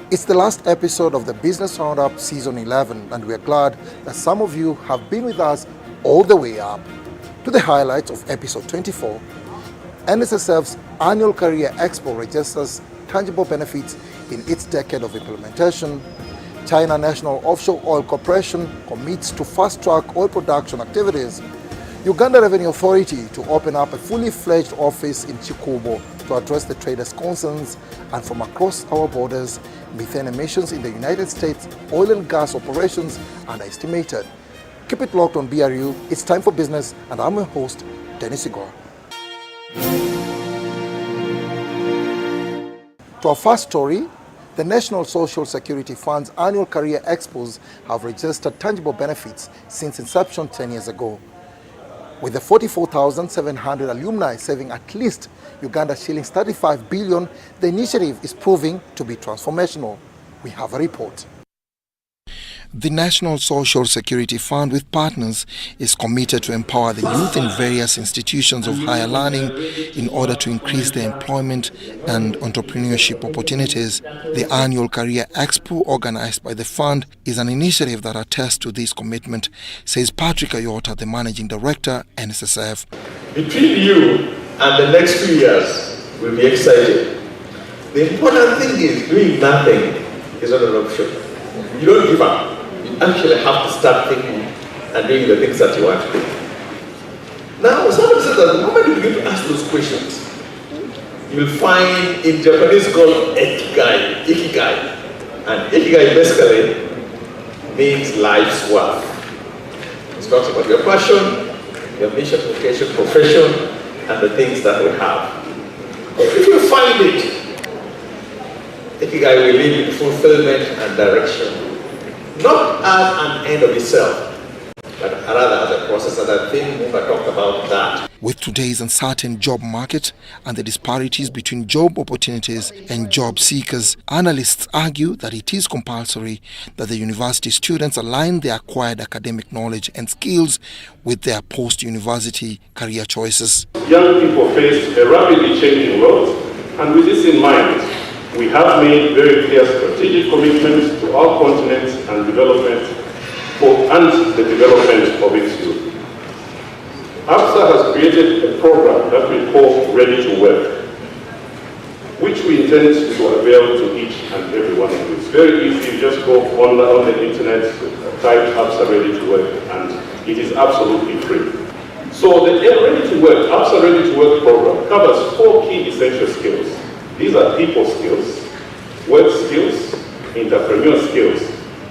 It's the last episode of the Business Roundup Season 11, and we're glad that some of you have been with us all the way up to the highlights of episode 24. NSSF's annual Career Expo registers tangible benefits in its decade of implementation. China National Offshore Oil Corporation commits to fast-track oil production activities. Uganda Revenue Authority to open up a fully fledged office in Chikubo to address the traders' concerns, and from across our borders, methane emissions in the United States oil and gas operations are estimated. Keep it locked on BRU. It's time for business, and I'm your host, Sigoa. To our first story, the National Social Security Fund's annual Career Expos have registered tangible benefits since inception 10 years ago. With the 44,700 alumni saving at least Uganda shillings 35 billion, the initiative is proving to be transformational. We have a report. The National Social Security Fund, with partners, is committed to empower the youth in various institutions of higher learning in order to increase their employment and entrepreneurship opportunities. The annual Career Expo, organized by the fund, is an initiative that attests to this commitment, says Patrick Ayota, the Managing Director, NSSF. Between you and the next 2 years will be exciting. The important thing is doing nothing is not an option. You don't give up. You actually have to start thinking and doing the things that you want to do. Now, somebody says that the moment you begin to ask those questions, you'll find in Japanese called ikigai. And ikigai basically means life's work. It talks about your passion, your mission, vocation, profession, and the things that we have. If you find it, ikigai will lead in fulfillment and direction. Not as an end of itself, but rather as a process, and I think Mumba talked about that. With today's uncertain job market and the disparities between job opportunities and job seekers, analysts argue that it is compulsory that the university students align their acquired academic knowledge and skills with their post-university career choices. Young people face a rapidly changing world, and with this in mind, we have made very clear strategic commitments to our continent and development and the development of its youth. APSA has created a program that we call Ready to Work, which we intend to avail to each and every one of you. It's very easy. You just go on the internet, type APSA Ready to Work, and it is absolutely free. So the Ready to Work, APSA Ready to Work program covers 4 key essential skills. These are people skills, work skills, entrepreneur skills,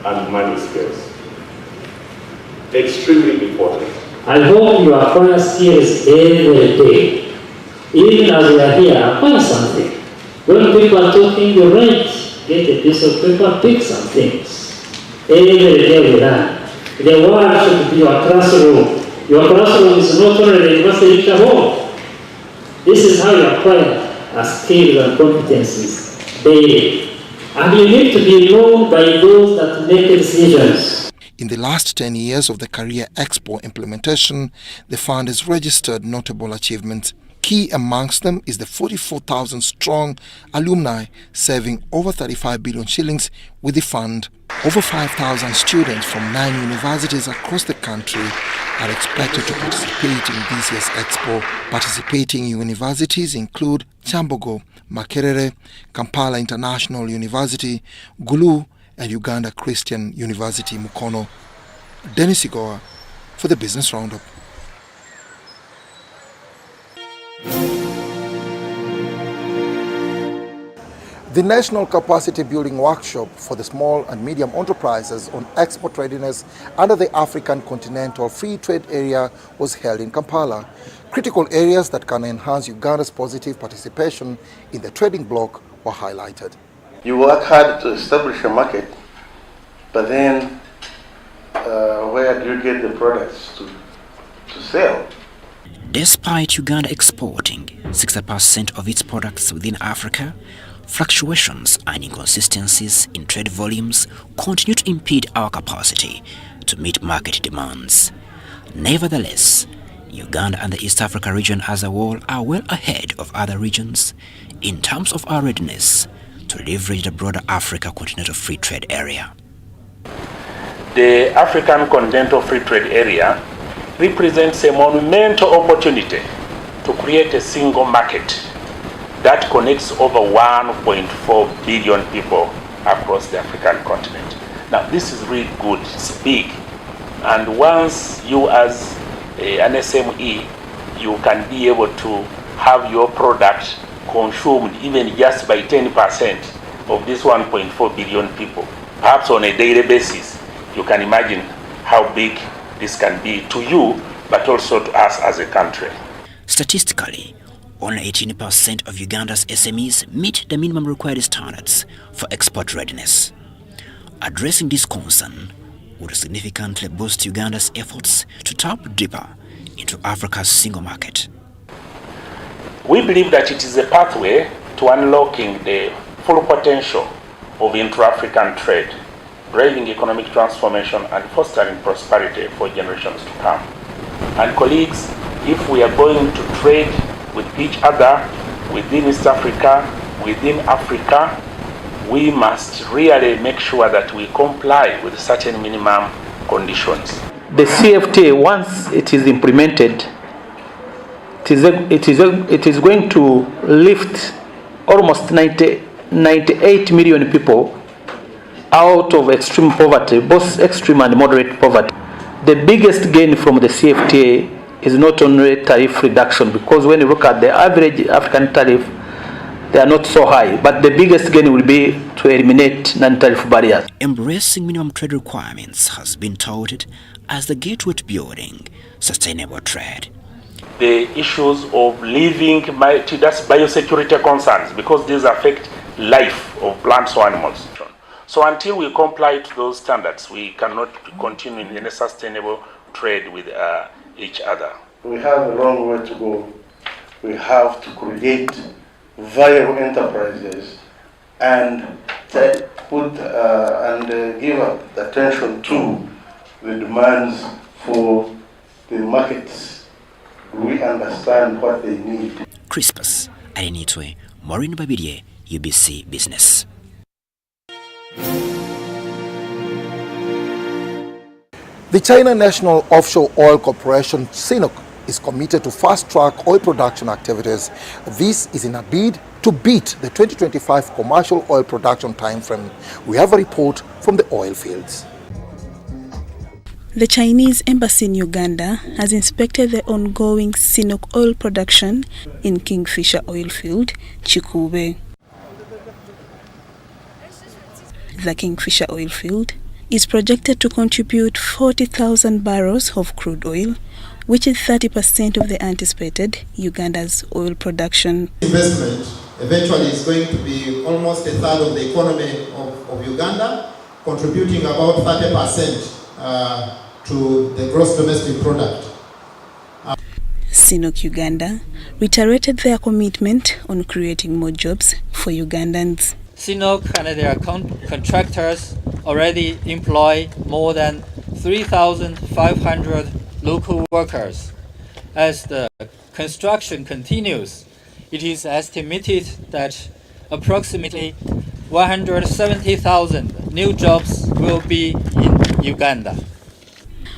and money skills. Extremely important. I hope you acquire skills every day. Even as we are here, acquire something. When people are talking, you write, get a piece of paper, pick some things. Every day we learn. The world should be your classroom. Your classroom is not only the university, it's a home. This is how you acquire skills and competencies daily. And you need to be known by those that make decisions. In the last 10 years of the Career Expo implementation, the fund has registered notable achievements. Key amongst them is the 44,000 strong alumni saving over 35 billion shillings with the fund. Over 5,000 students from 9 universities across the country are expected to participate in this year's Expo. Participating universities include Chambogo, Makerere, Kampala International University, Gulu, and Uganda Christian University, Mukono. Sigoa for the Business Roundup. The National Capacity Building Workshop for the Small and Medium Enterprises on Export Readiness under the African Continental Free Trade Area was held in Kampala. Critical areas that can enhance Uganda's positive participation in the trading bloc were highlighted. You work hard to establish a market, but then where do you get the products to sell? Despite Uganda exporting 60% of its products within Africa, fluctuations and inconsistencies in trade volumes continue to impede our capacity to meet market demands. Nevertheless, Uganda and the East Africa region as a whole are well ahead of other regions in terms of our readiness to leverage the broader Africa Continental Free Trade Area. The African Continental Free Trade Area represents a monumental opportunity to create a single market that connects over 1.4 billion people across the African continent. Now, this is really good, it's big. And once you as an SME, you can be able to have your product consumed even just by 10% of this 1.4 billion people, perhaps on a daily basis. You can imagine how big this can be to you, but also to us as a country. Statistically, only 18% of Uganda's SMEs meet the minimum required standards for export readiness. Addressing this concern would significantly boost Uganda's efforts to tap deeper into Africa's single market. We believe that it is a pathway to unlocking the full potential of intra-African trade, driving economic transformation and fostering prosperity for generations to come. And colleagues, if we are going to trade with each other within East Africa, within Africa, we must really make sure that we comply with certain minimum conditions. The CFTA, once it is implemented, it is going to lift almost 98 million people out of extreme poverty, both extreme and moderate poverty. The biggest gain from the CFTA is not only tariff reduction, because when you look at the average African tariff, they are not so high, but the biggest gain will be to eliminate non-tariff barriers. Embracing minimum trade requirements has been touted as the gateway to building sustainable trade. The issues of living, that's biosecurity concerns, because these affect life of plants or animals. So until we comply to those standards, we cannot continue in a sustainable trade with each other. We have a long way to go. We have to create viable enterprises and put and give attention to the demands for the markets. We understand what they need. Crispus Arenitwe, Maureen Babidie, UBC Business. The China National Offshore Oil Corporation, CNOOC, is committed to fast-track oil production activities. This is in a bid to beat the 2025 commercial oil production timeframe. We have a report from the oil fields. The Chinese embassy in Uganda has inspected the ongoing CNOOC oil production in Kingfisher oil field, Chikube. The Kingfisher oil field is projected to contribute 40,000 barrels of crude oil, which is 30% of the anticipated Uganda's oil production. Investment eventually is going to be almost a third of the economy of Uganda, contributing about 30% to the gross domestic product. CNOOC Uganda reiterated their commitment on creating more jobs for Ugandans. CNOOC and their contractors already employ more than 3,500 local workers. As the construction continues, it is estimated that approximately 170,000 new jobs will be in Uganda.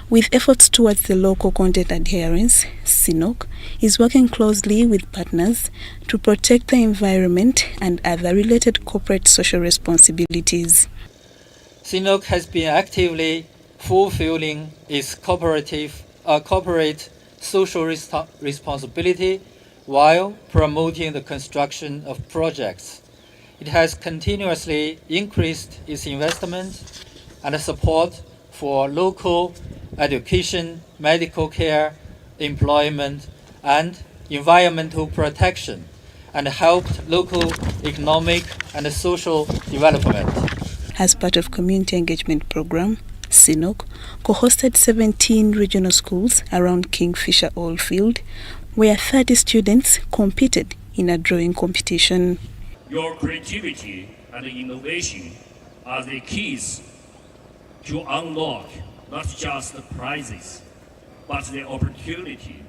With efforts towards the local content adherence, CNOOC is working closely with partners to protect the environment and other related corporate social responsibilities. CNOOC has been actively fulfilling its corporate social responsibility while promoting the construction of projects it has continuously increased its investment and support for local education, medical care, employment, and environmental protection, and helped local economic and social development. As part of community engagement program, Sinok co-hosted 17 regional schools around Kingfisher Oilfield, where 30 students competed in a drawing competition. Your creativity and innovation are the keys to unlock not just the prizes, but the opportunity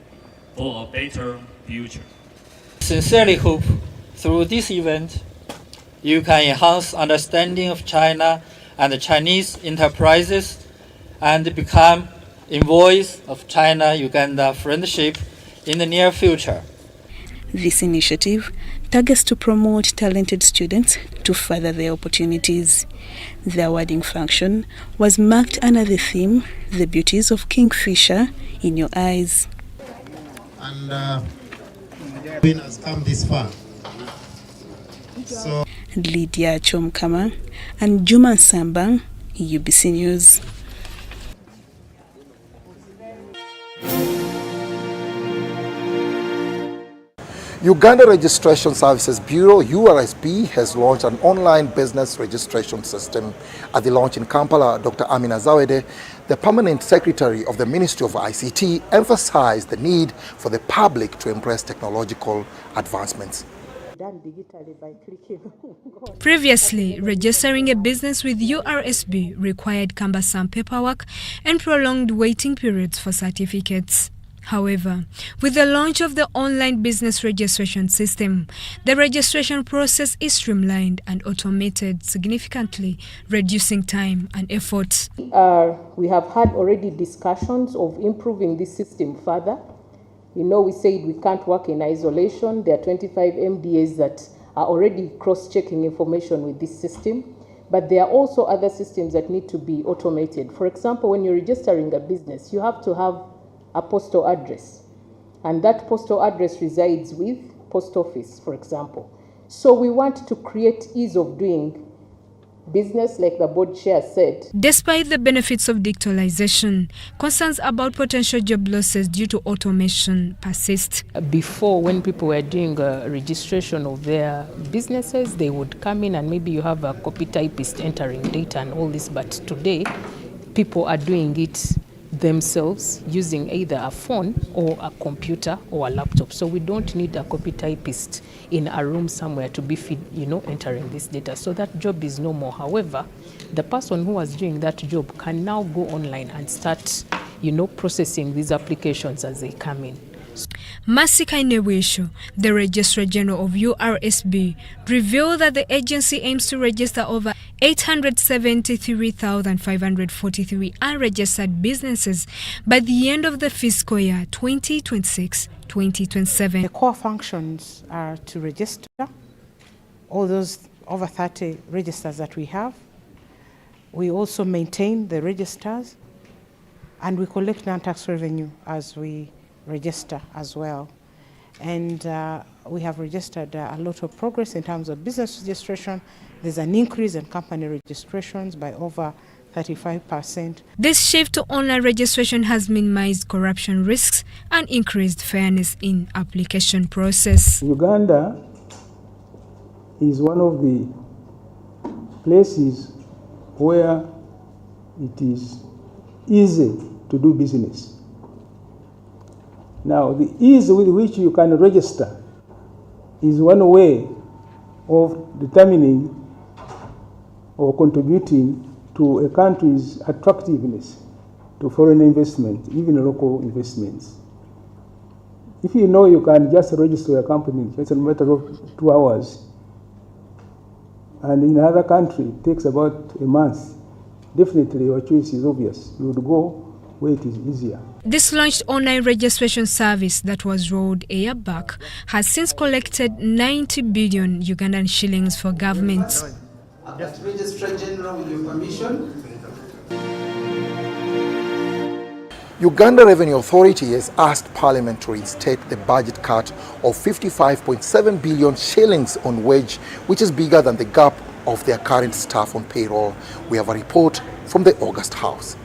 for a better future. Sincerely hope through this event, you can enhance understanding of China and Chinese enterprises and become a voice of China-Uganda friendship in the near future. This initiative targets to promote talented students to further their opportunities. The awarding function was marked under the theme, The Beauties of Kingfisher in Your Eyes. And Queen has come this far. So Lydia Chomkama and Juma Sambang, UBC News. Uganda Registration Services Bureau, URSB, has launched an online business registration system. At the launch in Kampala, Dr. Amina Zawede, the Permanent Secretary of the Ministry of ICT, emphasized the need for the public to embrace technological advancements. Previously, registering a business with URSB required cumbersome paperwork and prolonged waiting periods for certificates. However, with the launch of the online business registration system, the registration process is streamlined and automated, significantly reducing time and effort. We have had already discussions of improving this system further. You know, we said we can't work in isolation. There are 25 MDAs that are already cross-checking information with this system. But there are also other systems that need to be automated. For example, when you're registering a business, you have to have a postal address. And that postal address resides with post office, for example. So we want to create ease of doing business, like the board chair said. Despite the benefits of digitalization, concerns about potential job losses due to automation persist. Before, when people were doing registration of their businesses, they would come in and maybe you have a copy typist entering data and all this, but today people are doing it themselves using either a phone or a computer or a laptop. So we don't need a copy typist in a room somewhere to be entering this data. So that job is no more. However, the person who was doing that job can now go online and start, processing these applications as they come in. Masika Inewesho, the Registrar General of URSB, revealed that the agency aims to register over 873,543 unregistered businesses by the end of the fiscal year 2026-2027. The core functions are to register all those over 30 registers that we have. We also maintain the registers, and we collect non-tax revenue as we register as well. And we have registered a lot of progress in terms of business registration. There's an increase in company registrations by over 35%. This shift to online registration has minimized corruption risks and increased fairness in application process. Uganda is one of the places where it is easy to do business. Now, the ease with which you can register is one way of determining or contributing to a country's attractiveness to foreign investment, even local investments. If you know you can just register a company, it's a matter of 2 hours, and in another country it takes about a month, definitely your choice is obvious. You would go where it is easier. This launched online registration service that was rolled a year back has since collected 90 billion Ugandan shillings for government. Registrar General, with your permission. Uganda Revenue Authority has asked Parliament to reinstate the budget cut of 55.7 billion shillings on wage, which is bigger than the gap of their current staff on payroll. We have a report from the August House.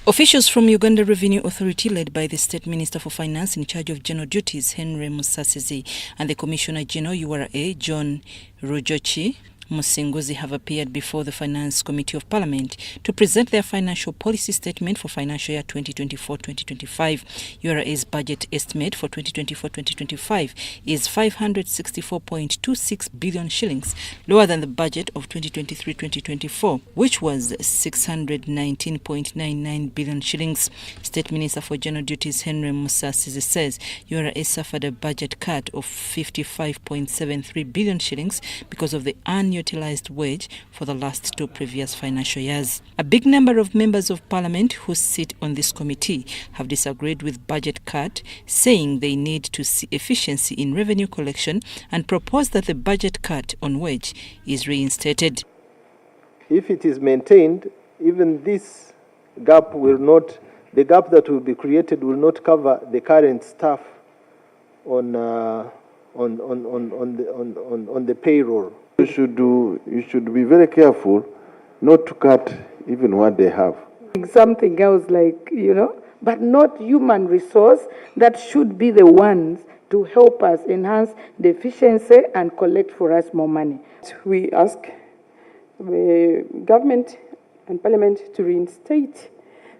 Officials from Uganda Revenue Authority, led by the State Minister for Finance in charge of general duties, Henry Musasizi, and the Commissioner General URA, John Rujochi Musinguzi, have appeared before the Finance Committee of Parliament to present their financial policy statement for financial year 2024-2025. URA's budget estimate for 2024-2025 is 564.26 billion shillings, lower than the budget of 2023-2024, which was 619.99 billion shillings. State Minister for General Duties Henry Musasizi says URA suffered a budget cut of 55.73 billion shillings because of the unutilized wage for the last two previous financial years. A big number of members of Parliament who sit on this committee have disagreed with budget cut, saying they need to see efficiency in revenue collection and propose that the budget cut on wage is reinstated. If it is maintained, even this gap will not, the gap that will be created will not cover the current staff on the payroll. You should be very careful not to cut even what they have. Something else like, but not human resource that should be the ones to help us enhance the efficiency and collect for us more money. We ask the government and Parliament to reinstate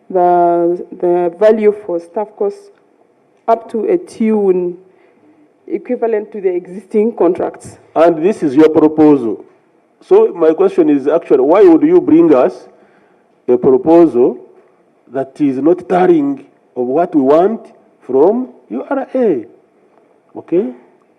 the value for staff costs up to a tune equivalent to the existing contracts. And this is your proposal. So my question is actually, why would you bring us a proposal that is not tallying of what we want from URA? Okay?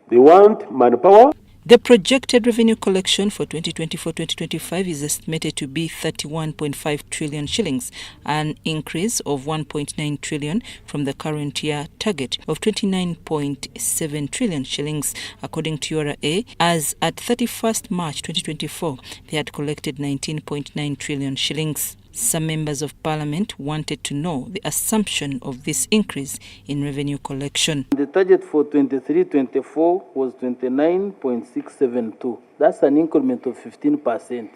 They want manpower. The projected revenue collection for 2024-2025 is estimated to be 31.5 trillion shillings, an increase of 1.9 trillion from the current year target of 29.7 trillion shillings. According to URA, as at 31st March 2024, they had collected 19.9 trillion shillings. Some members of Parliament wanted to know the assumption of this increase in revenue collection. The target for 23-24 was 29.672. That's an increment of 15%.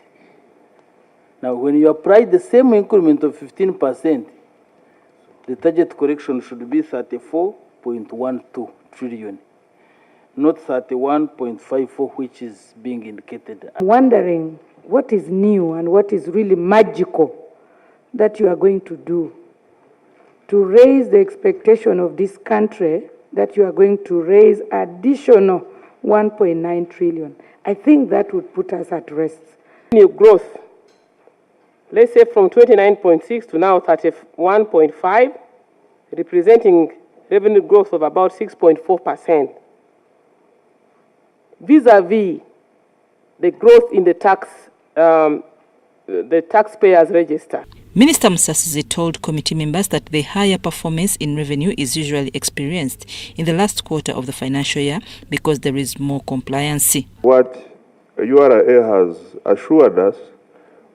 Now, when you apply the same increment of 15%, the target correction should be 34.12 trillion, not 31.54, which is being indicated. I'm wondering what is new and what is really magical that you are going to do to raise the expectation of this country, that you are going to raise additional 1.9 trillion. I think that would put us at rest. New growth, let's say from 29.6 to now 31.5, representing revenue growth of about 6.4%. Vis-a-vis the growth in the taxpayers register. Minister Musasizi told committee members that the higher performance in revenue is usually experienced in the last quarter of the financial year because there is more compliancy. What URA has assured us,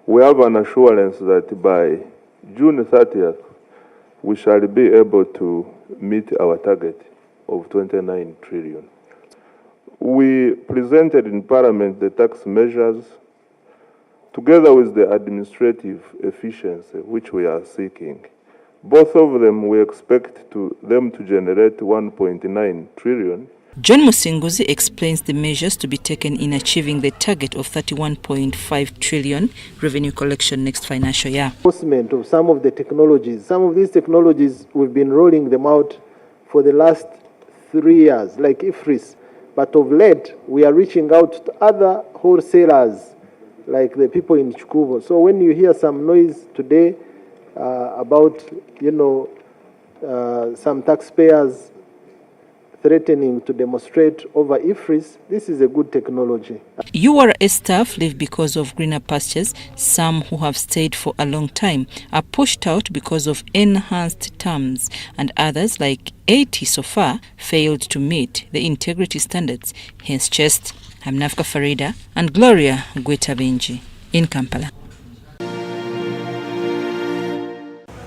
we have an assurance that by June 30th, we shall be able to meet our target of 29 trillion. We presented in Parliament the tax measures together with the administrative efficiency which we are seeking. Both of them we expect them to generate 1.9 trillion. John Musinguzi explains the measures to be taken in achieving the target of 31.5 trillion revenue collection next financial year. Enforcement of some of the technologies. Some of these technologies, we've been rolling them out for the last 3 years, like IFRIS. But of late, we are reaching out to other wholesalers, like the people in Chikubo. So when you hear some noise today about, some taxpayers threatening to demonstrate over IFRIS, this is a good technology. URA staff leave because of greener pastures. Some who have stayed for a long time are pushed out because of enhanced terms, and others, like 80 so far, failed to meet the integrity standards, hence chest. I'm Nafka Farida and Gloria Gwetabinji in Kampala.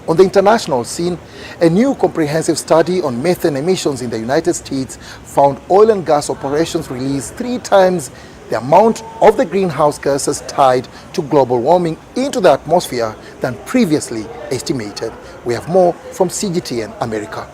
On the international scene, a new comprehensive study on methane emissions in the United States found oil and gas operations release 3 times the amount of the greenhouse gases tied to global warming into the atmosphere than previously estimated. We have more from CGTN America.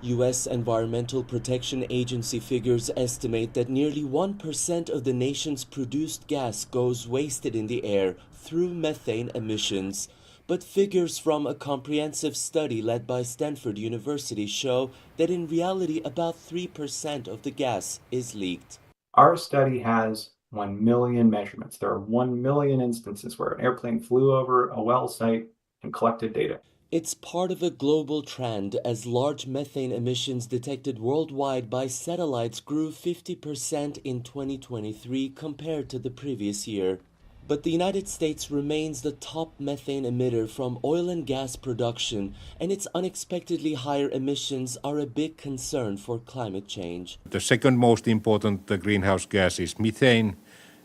U.S. Environmental Protection Agency figures estimate that nearly 1% of the nation's produced gas goes wasted in the air through methane emissions. But figures from a comprehensive study led by Stanford University show that in reality about 3% of the gas is leaked. Our study has 1 million measurements. There are 1 million instances where an airplane flew over a well site and collected data. It's part of a global trend as large methane emissions detected worldwide by satellites grew 50% in 2023 compared to the previous year. But the United States remains the top methane emitter from oil and gas production, and its unexpectedly higher emissions are a big concern for climate change. The second most important greenhouse gas is methane,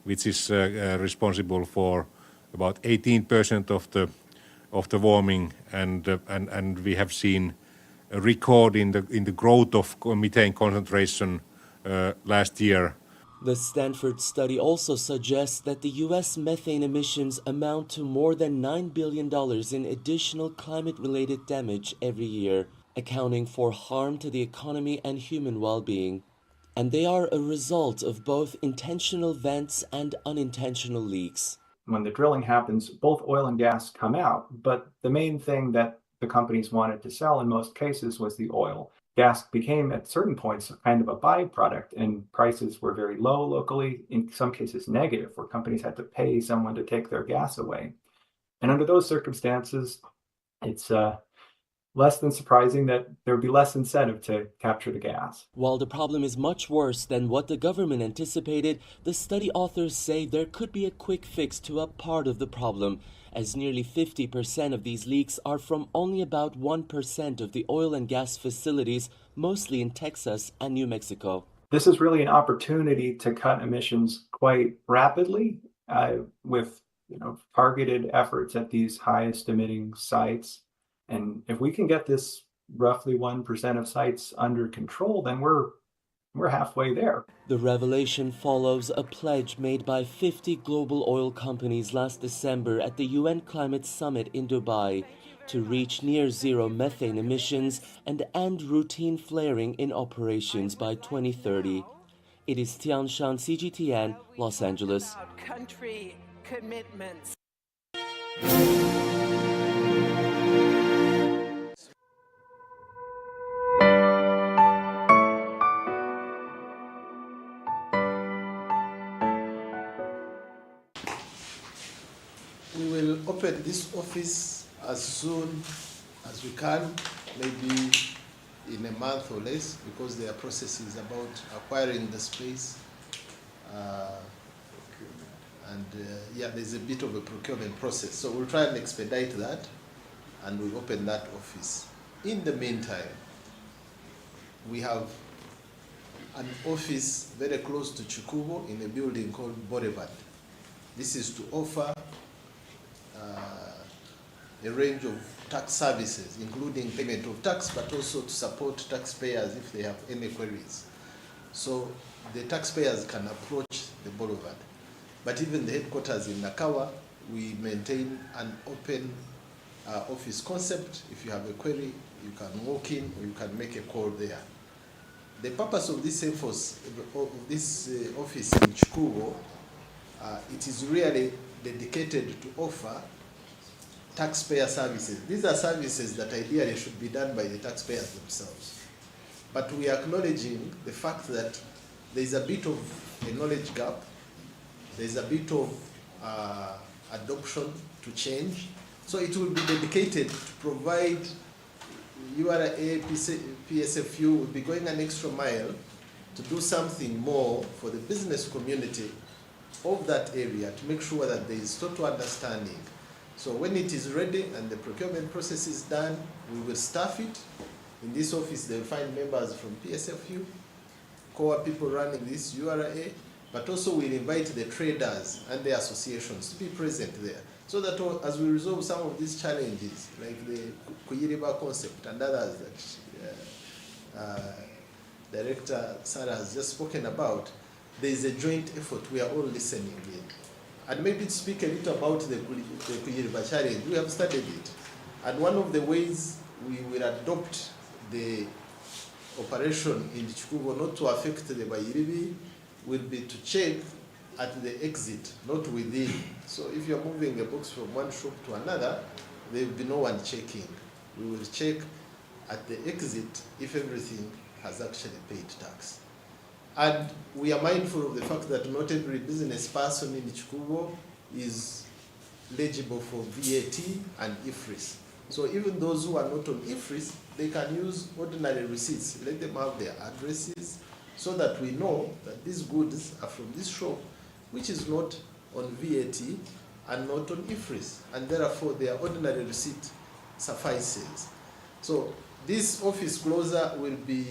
which is responsible for about 18% of the warming, and we have seen a record in the growth of methane concentration last year. The Stanford study also suggests that the U.S. methane emissions amount to more than $9 billion in additional climate-related damage every year, accounting for harm to the economy and human well-being. And they are a result of both intentional vents and unintentional leaks. When the drilling happens, both oil and gas come out, but the main thing that the companies wanted to sell in most cases was the oil. Gas became, at certain points, kind of a byproduct, and prices were very low locally, in some cases negative, where companies had to pay someone to take their gas away. And under those circumstances, it's less than surprising that there would be less incentive to capture the gas. While the problem is much worse than what the government anticipated, the study authors say there could be a quick fix to a part of the problem, as nearly 50% of these leaks are from only about 1% of the oil and gas facilities, mostly in Texas and New Mexico. This is really an opportunity to cut emissions quite rapidly with targeted efforts at these highest emitting sites. And if we can get this roughly 1% of sites under control, then we're halfway there. The revelation follows a pledge made by 50 global oil companies last December at the UN Climate Summit in Dubai to reach near-zero methane emissions and end routine flaring in operations by 2030. It is Tian Shan, CGTN, Los Angeles. Country commitments. We will open this office as soon as we can, maybe in a month or less, because there are processes about acquiring the space. Yeah, there's a bit of a procurement process. So we'll try and expedite that, and we'll open that office. In the meantime, we have an office very close to Chikubo in a building called Boulevard. This is to offer a range of tax services, including payment of tax, but also to support taxpayers if they have any queries. So the taxpayers can approach the Boulevard. But even the headquarters in Nakawa, we maintain an open office concept. If you have a query, you can walk in or you can make a call there. The purpose of this office in Chikubo, it is really dedicated to offer taxpayer services. These are services that ideally should be done by the taxpayers themselves. But we are acknowledging the fact that there is a bit of a knowledge gap, there is a bit of adoption to change. So it will be dedicated to provide URA, PSFU will be going an extra mile to do something more for the business community of that area to make sure that there is total understanding. So when it is ready and the procurement process is done, we will staff it. In this office, they'll find members from PSFU, core people running this URA, but also we'll invite the traders and the associations to be present there, so that as we resolve some of these challenges, like the Kuyiriba concept and others that Director Sarah has just spoken about, there is a joint effort. We are all listening in. And maybe to speak a little about the Kuyiriba challenge, we have studied it. And one of the ways we will adopt the operation in Chikubo not to affect the Bayiribi will be to check at the exit, not within. So if you're moving a box from one shop to another, there will be no one checking. We will check at the exit if everything has actually paid tax. And we are mindful of the fact that not every business person in Chikubo is eligible for VAT and IFRIS. So even those who are not on IFRIS, they can use ordinary receipts. Let them have their addresses so that we know that these goods are from this shop, which is not on VAT and not on IFRIS, and therefore their ordinary receipt suffices. So this office closer will be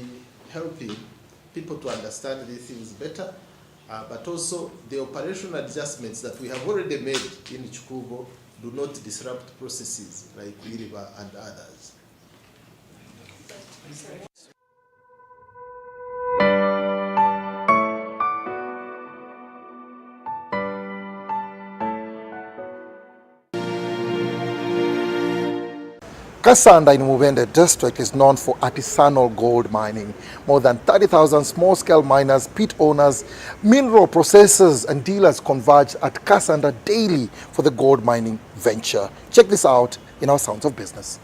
helping people to understand these things better, but also the operational adjustments that we have already made in Chikubo do not disrupt processes like Iriba and others. Kasanda in Mubende district is known for artisanal gold mining. More than 30,000 small-scale miners, pit owners, mineral processors and dealers converge at Kasanda daily for the gold mining venture. Check this out in our Sounds of Business.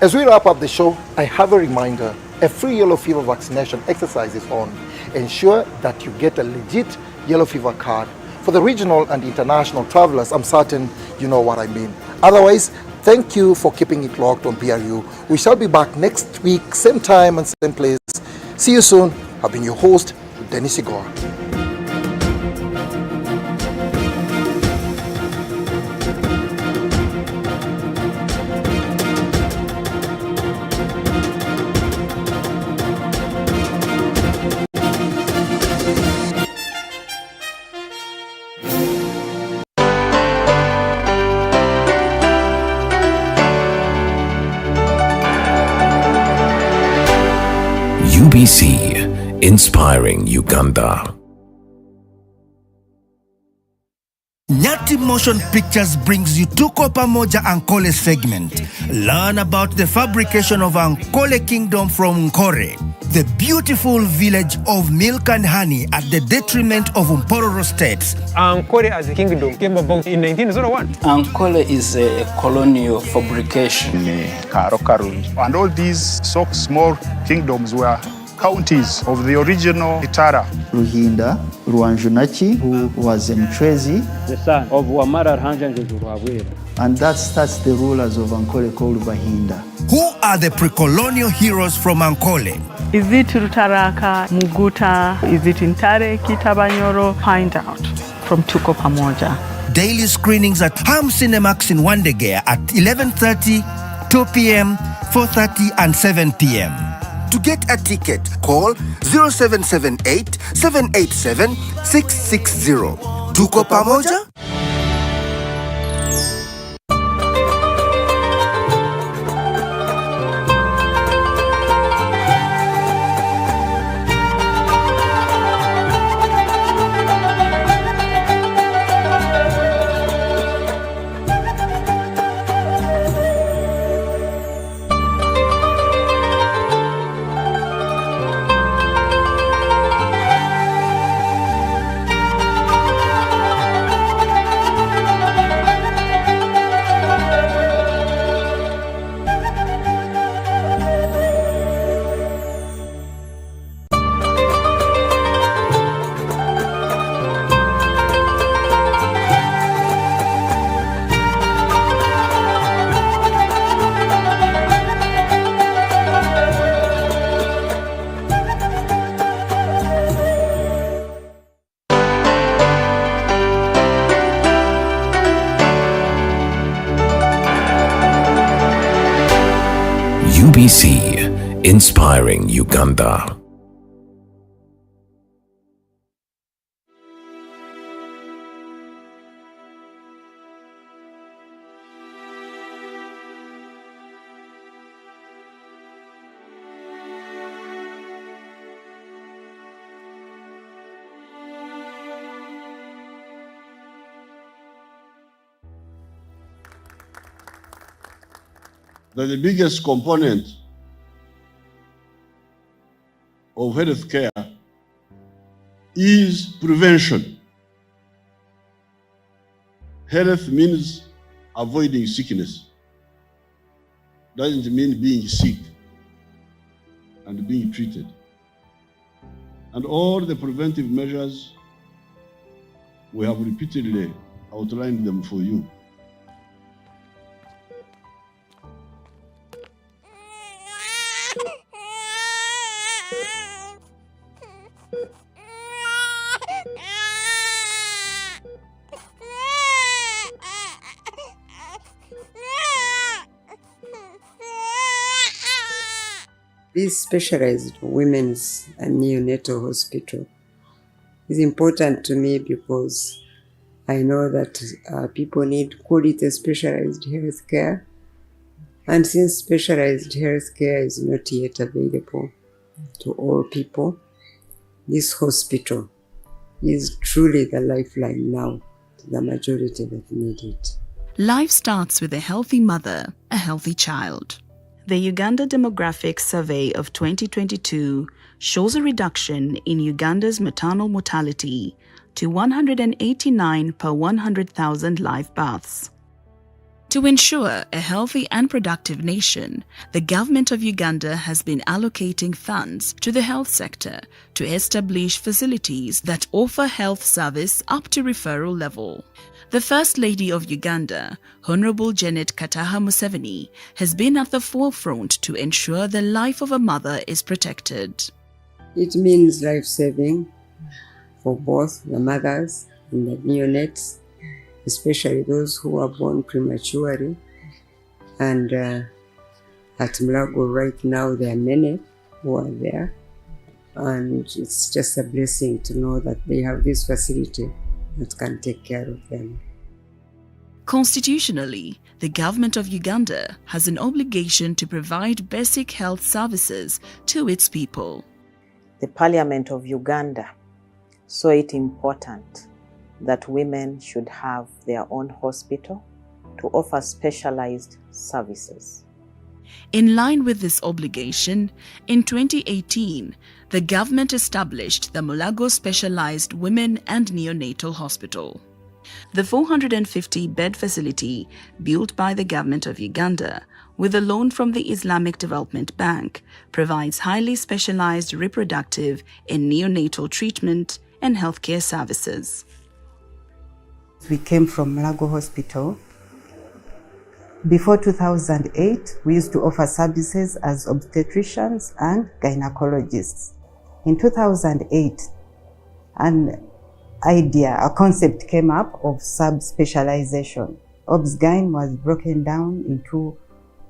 As we wrap up the show, I have a reminder. A free yellow fever vaccination exercise is on. Ensure that you get a legit yellow fever card. For the regional and international travelers, I'm certain you know what I mean. Otherwise, thank you for keeping it locked on PRU. We shall be back next week, same time and same place. See you soon. I've been your host, Dennis Sigoa. UBC, inspiring Uganda. Nyati Motion Pictures brings you Tuko Pamoja Ankole segment. Learn about the fabrication of Ankole Kingdom from Nkore, the beautiful village of milk and honey at the detriment of Mpororo states. Ankole as a kingdom came about in 1901. Ankole is a colonial fabrication. And all these so small kingdoms were counties of the original Itara. Ruhinda Ruanjunachi, who was Mtrezi, the son of Wamara Ranjanjuru. And that starts the rulers of Ankole called Bahinda. Who are the pre-colonial heroes from Ankole? Is it Rutaraka, Muguta? Is it Intare, Kitabanyoro? Find out from Tuko Pamoja. Daily screenings at Ham Cinemax in Wandegea at 11:30, 2 p.m., 4:30 and 7 p.m. To get a ticket, call 0778 787 660. Tuko Pamoja? UBC, inspiring Uganda. That the biggest component of health care is prevention. Health means avoiding sickness. Doesn't mean being sick and being treated. And all the preventive measures, we have repeatedly outlined them for you. This specialized women's and neonatal hospital is important to me because I know that people need quality specialized health care. And since specialized health care is not yet available to all people, this hospital is truly the lifeline now to the majority that need it. Life starts with a healthy mother, a healthy child. The Uganda Demographic Survey of 2022 shows a reduction in Uganda's maternal mortality to 189 per 100,000 live births. To ensure a healthy and productive nation, the government of Uganda has been allocating funds to the health sector to establish facilities that offer health service up to referral level. The First Lady of Uganda, Honorable Janet Kataha Museveni, has been at the forefront to ensure the life of a mother is protected. It means life-saving for both the mothers and the neonates, especially those who are born prematurely. And at Mulago right now, there are many who are there. And it's just a blessing to know that they have this facility that can take care of them. Constitutionally, the government of Uganda has an obligation to provide basic health services to its people. The Parliament of Uganda saw it important that women should have their own hospital to offer specialized services. In line with this obligation, in 2018, the government established the Mulago Specialized Women and Neonatal Hospital. The 450-bed facility, built by the government of Uganda with a loan from the Islamic Development Bank, provides highly specialized reproductive and neonatal treatment and healthcare services. We came from Mulago Hospital. Before 2008, we used to offer services as obstetricians and gynecologists. In 2008, a concept came up of subspecialization. Obs-Gyn was broken down into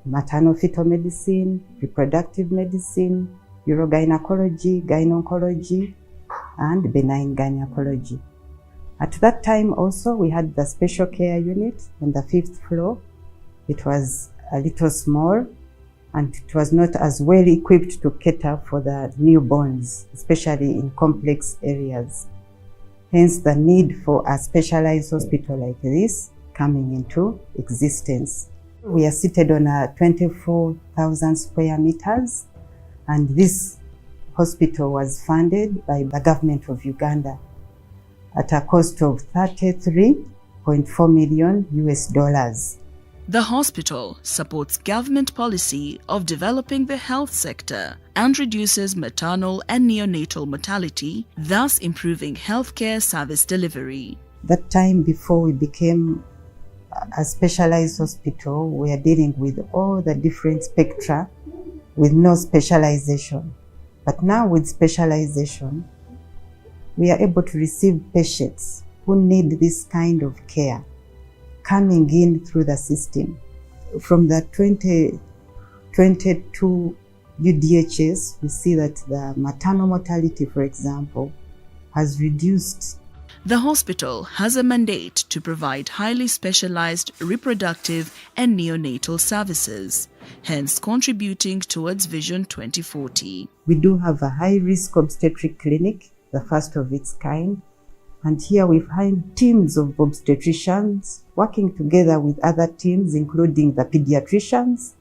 maternal-fetal medicine, reproductive medicine, urogynecology, gynecologist, and benign gynecology. At that time also, we had the special care unit on the 5th floor. It was a little small and it was not as well equipped to cater for the newborns, especially in complex areas. Hence the need for a specialized hospital like this coming into existence. We are seated on a 24,000 square meters, and this hospital was funded by the government of Uganda at a cost of $33.4 million US. The hospital supports government policy of developing the health sector and reduces maternal and neonatal mortality, thus improving healthcare service delivery. That time before we became a specialized hospital, we are dealing with all the different spectra with no specialization. But now with specialization, we are able to receive patients who need this kind of care coming in through the system. From the 2022 UDHS, we see that the maternal mortality, for example, has reduced. The hospital has a mandate to provide highly specialized reproductive and neonatal services, hence contributing towards Vision 2040. We do have a high-risk obstetric clinic, the first of its kind, and here we find teams of obstetricians working together with other teams, including the pediatricians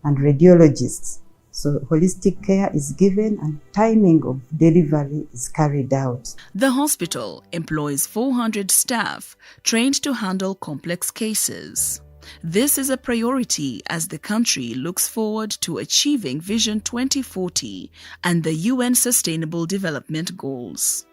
and radiologists. So holistic care is given and timing of delivery is carried out. The hospital employs 400 staff trained to handle complex cases. This is a priority as the country looks forward to achieving Vision 2040 and the UN Sustainable Development Goals.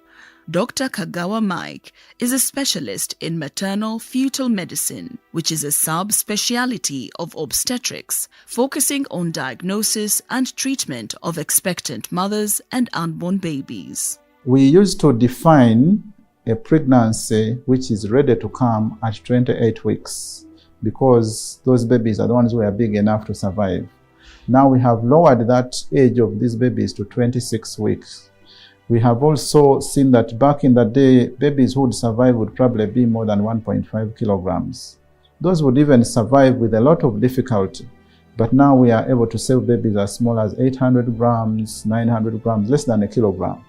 Dr. Kagawa Mike is a specialist in maternal fetal medicine, which is a subspecialty of obstetrics, focusing on diagnosis and treatment of expectant mothers and unborn babies. We used to define a pregnancy which is ready to come at 28 weeks because those babies are the ones who are big enough to survive. Now we have lowered that age of these babies to 26 weeks. We have also seen that back in the day, babies who would survive would probably be more than 1.5 kilograms. Those would even survive with a lot of difficulty. But now we are able to save babies as small as 800 grams, 900 grams, less than a kilogram.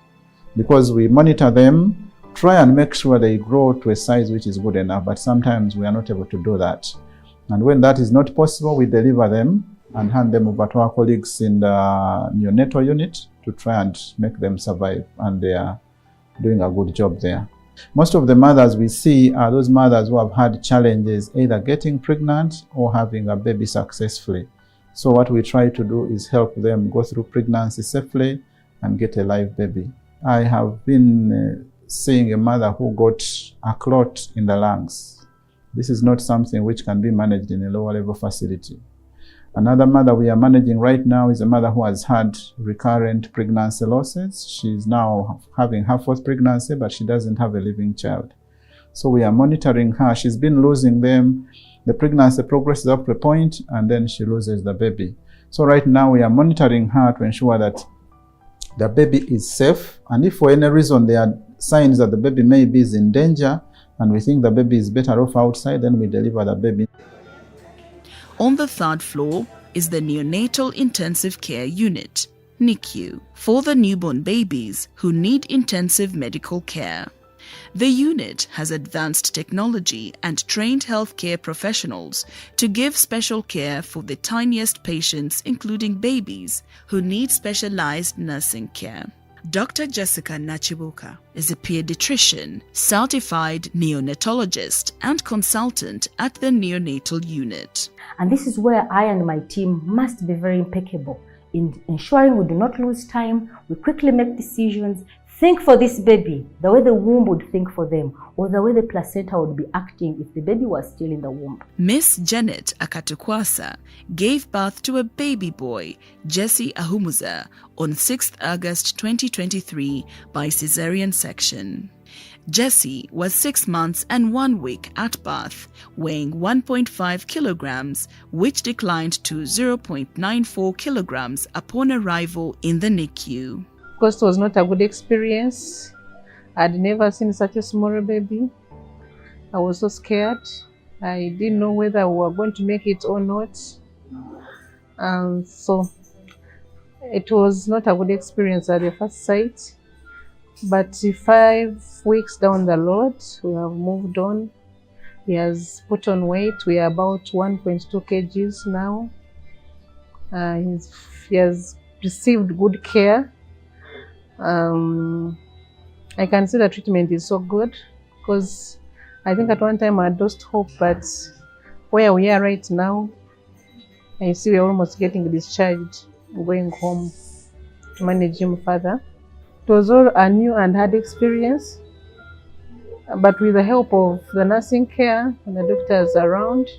Because we monitor them, try and make sure they grow to a size which is good enough, but sometimes we are not able to do that. And when that is not possible, we deliver them and hand them over to our colleagues in the neonatal unit to try and make them survive, and they are doing a good job there. Most of the mothers we see are those mothers who have had challenges either getting pregnant or having a baby successfully. So what we try to do is help them go through pregnancy safely and get a live baby. I have been seeing a mother who got a clot in the lungs. This is not something which can be managed in a lower level facility. Another mother we are managing right now is a mother who has had recurrent pregnancy losses. She's now having her 4th pregnancy, but she doesn't have a living child. So we are monitoring her. She's been losing them. The pregnancy progresses up to a point, and then she loses the baby. So right now we are monitoring her to ensure that the baby is safe. And if for any reason there are signs that the baby maybe is in danger, and we think the baby is better off outside, then we deliver the baby. On the 3rd floor is the Neonatal Intensive Care Unit, NICU, for the newborn babies who need intensive medical care. The unit has advanced technology and trained healthcare professionals to give special care for the tiniest patients, including babies, who need specialized nursing care. Dr. Jessica Nachibuka is a pediatrician, certified neonatologist, and consultant at the neonatal unit. And this is where I and my team must be very impeccable in ensuring we do not lose time, we quickly make decisions, think for this baby, the way the womb would think for them, or the way the placenta would be acting if the baby was still in the womb. Miss Janet Akatukwasa gave birth to a baby boy, Jesse Ahumuza, on 6th August 2023 by cesarean section. Jesse was 6 months and 1 week at birth, weighing 1.5 kilograms, which declined to 0.94 kilograms upon arrival in the NICU. Of course, it was not a good experience. I'd never seen such a small baby. I was so scared. I didn't know whether we were going to make it or not. So it was not a good experience at the first sight. But 5 weeks down the road, we have moved on. He has put on weight. We are about 1.2 kgs now. He has received good care. I can say the treatment is so good, because I think at one time I had lost hope, but where we are right now, I see we're almost getting discharged, going home to manage him further. It was all a new and hard experience, but with the help of the nursing care and the doctors around,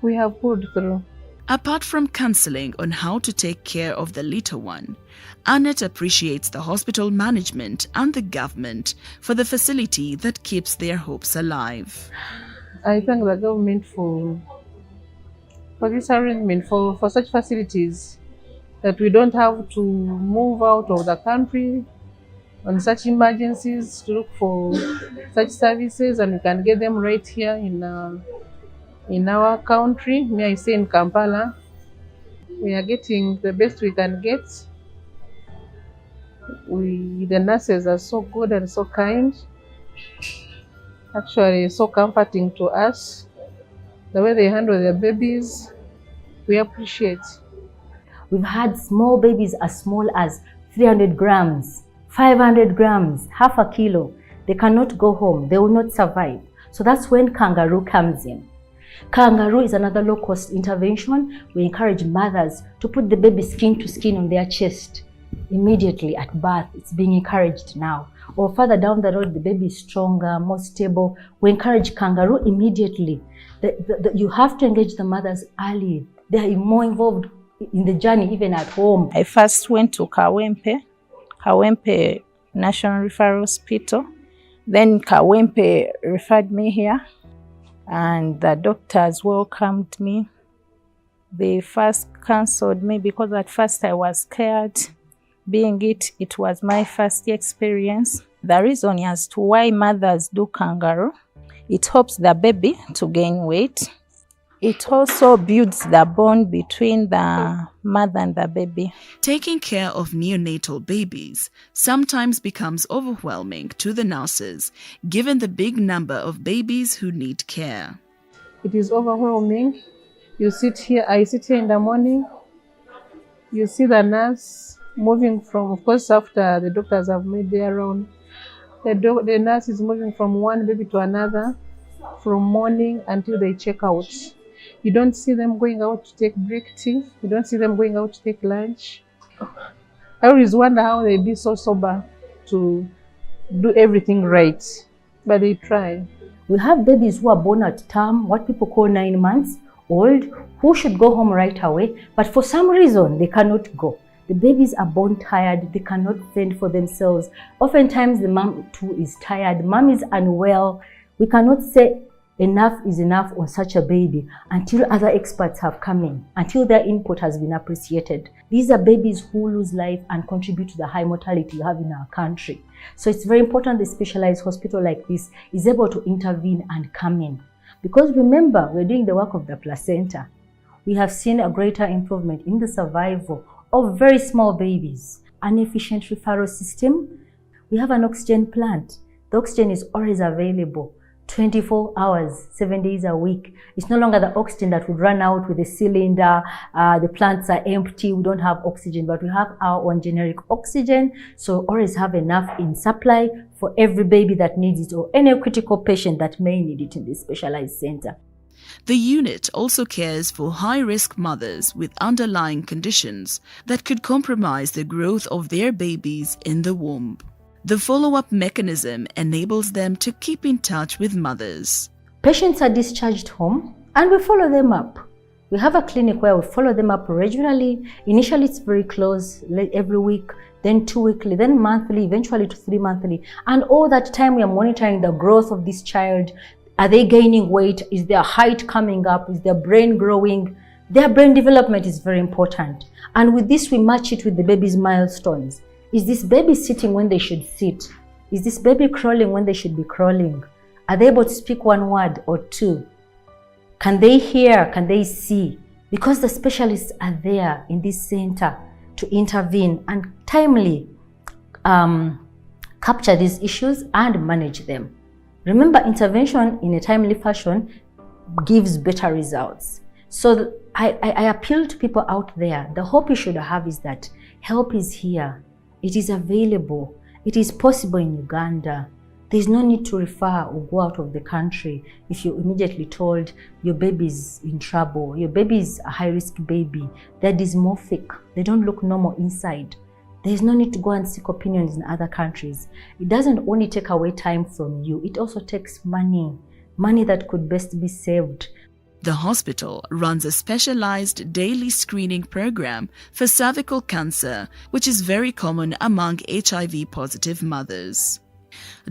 we have pulled through. Apart from counseling on how to take care of the little one, Annette appreciates the hospital management and the government for the facility that keeps their hopes alive. I thank the government for this arrangement, for such facilities, that we don't have to move out of the country on such emergencies to look for such services, and we can get them right here in our country. May I say in Kampala, we are getting the best we can get. The nurses are so good and so kind. Actually, so comforting to us. The way they handle their babies, we appreciate. We've had small babies as small as 300 grams, 500 grams, half a kilo. They cannot go home. They will not survive. So that's when kangaroo comes in. Kangaroo is another low-cost intervention. We encourage mothers to put the baby skin to skin on their chest immediately at birth. It's being encouraged now. Or further down the road, the baby is stronger, more stable. We encourage kangaroo immediately. You have to engage the mothers early. They are more involved in the journey, even at home. I first went to Kawempe National Referral Hospital. Then Kawempe referred me here, and the doctors welcomed me. They first counseled me because at first I was scared, being it was my first experience. The reason as to why mothers do kangaroo, it helps the baby to gain weight. It also builds the bond between the mother and the baby. Taking care of neonatal babies sometimes becomes overwhelming to the nurses, given the big number of babies who need care. It is overwhelming. I sit here in the morning. You see the nurse moving from, of course, after the doctors have made their round, the nurse is moving from one baby to another from morning until they check out. You don't see them going out to take break tea. You don't see them going out to take lunch. I always wonder how they be so sober to do everything right, but they try. We have babies who are born at term, what people call 9 months old, who should go home right away, but for some reason they cannot go. The babies are born tired, they cannot fend for themselves. Oftentimes the mom too is tired, mom is unwell. We cannot say enough is enough on such a baby until other experts have come in, until their input has been appreciated. These are babies who lose life and contribute to the high mortality we have in our country. So it's very important the specialized hospital like this is able to intervene and come in. Because remember, we're doing the work of the placenta. We have seen a greater improvement in the survival of very small babies. An efficient referral system. We have an oxygen plant. The oxygen is always available, 24 hours, 7 days a week. It's no longer the oxygen that would run out with the cylinder, the plants are empty, we don't have oxygen, but we have our own generic oxygen, so always have enough in supply for every baby that needs it or any critical patient that may need it in this specialized center. The unit also cares for high-risk mothers with underlying conditions that could compromise the growth of their babies in the womb. The follow-up mechanism enables them to keep in touch with mothers. Patients are discharged home and we follow them up. We have a clinic where we follow them up regularly. Initially it's very close, every week, then 2 weekly, then monthly, eventually to 3 monthly. And all that time we are monitoring the growth of this child. Are they gaining weight? Is their height coming up? Is their brain growing? Their brain development is very important. And with this we match it with the baby's milestones. Is this baby sitting when they should sit? Is this baby crawling when they should be crawling? Are they able to speak 1 word or 2? Can they hear? Can they see? Because the specialists are there in this center to intervene and timely capture these issues and manage them. Remember, intervention in a timely fashion gives better results. So I appeal to people out there. The hope you should have is that help is here. It is available. It is possible in Uganda. There's no need to refer or go out of the country if you're immediately told your baby is in trouble, your baby is a high-risk baby, they're dysmorphic, they don't look normal inside. There's no need to go and seek opinions in other countries. It doesn't only take away time from you, it also takes money that could best be saved. The hospital runs a specialized daily screening program for cervical cancer, which is very common among HIV-positive mothers.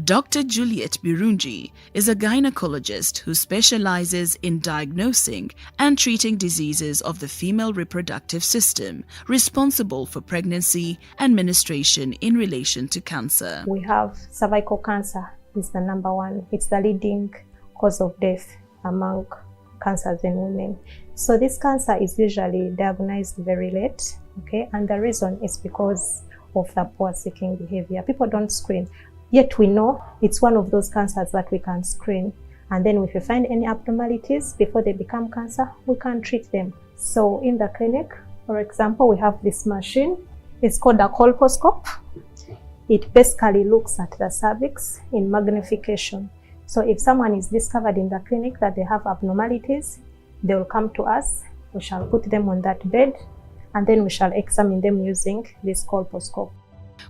Dr. Juliet Birungi is a gynecologist who specializes in diagnosing and treating diseases of the female reproductive system, responsible for pregnancy and menstruation in relation to cancer. We have cervical cancer is the #1. It's the leading cause of death among cancers in women. So this cancer is usually diagnosed very late, okay? And the reason is because of the poor seeking behavior. People don't screen. Yet we know it's one of those cancers that we can screen. And then if we find any abnormalities before they become cancer, we can treat them. So in the clinic, for example, we have this machine. It's called a colposcope. It basically looks at the cervix in magnification. So if someone is discovered in the clinic that they have abnormalities, they will come to us. We shall put them on that bed, and then we shall examine them using this colposcope.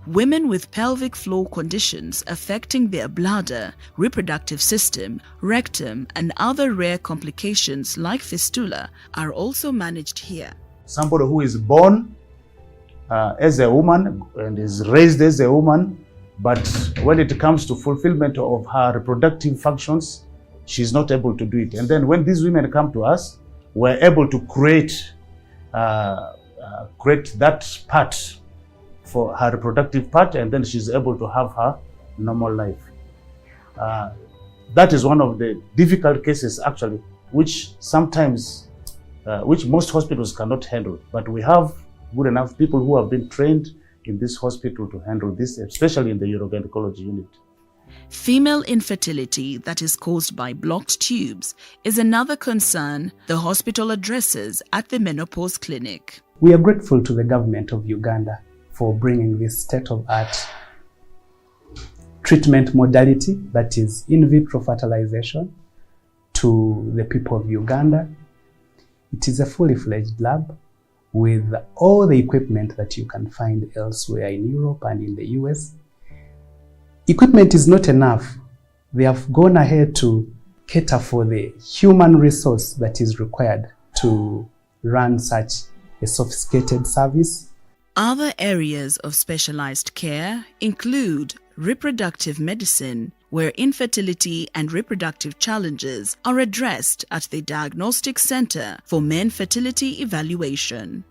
Women with pelvic floor conditions affecting their bladder, reproductive system, rectum, and other rare complications like fistula are also managed here. Somebody who is born as a woman and is raised as a woman, but when it comes to fulfillment of her reproductive functions, she's not able to do it. And then when these women come to us, we're able to create that part for her reproductive part, and then she's able to have her normal life. That is one of the difficult cases actually, which sometimes, which most hospitals cannot handle. But we have good enough people who have been trained in this hospital to handle this, especially in the urogynecology unit. Female infertility that is caused by blocked tubes is another concern the hospital addresses at the menopause clinic. We are grateful to the government of Uganda for bringing this state-of-art treatment modality, that is in vitro fertilization, to the people of Uganda. It is a fully fledged lab with all the equipment that you can find elsewhere in Europe and in the US. Equipment is not enough. They have gone ahead to cater for the human resource that is required to run such a sophisticated service. Other areas of specialized care include reproductive medicine, where infertility and reproductive challenges are addressed at the Diagnostic Center for Men Fertility Evaluation.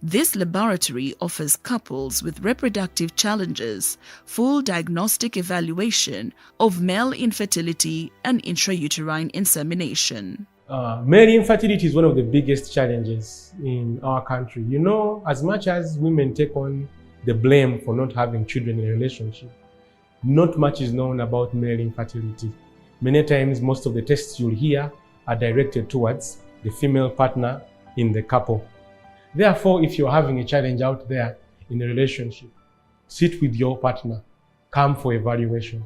This laboratory offers couples with reproductive challenges full diagnostic evaluation of male infertility and intrauterine insemination. Male infertility is one of the biggest challenges in our country. You know, as much as women take on the blame for not having children in a relationship, not much is known about male infertility. Many times, most of the tests you'll hear are directed towards the female partner in the couple. Therefore, if you're having a challenge out there in a relationship, sit with your partner, come for evaluation.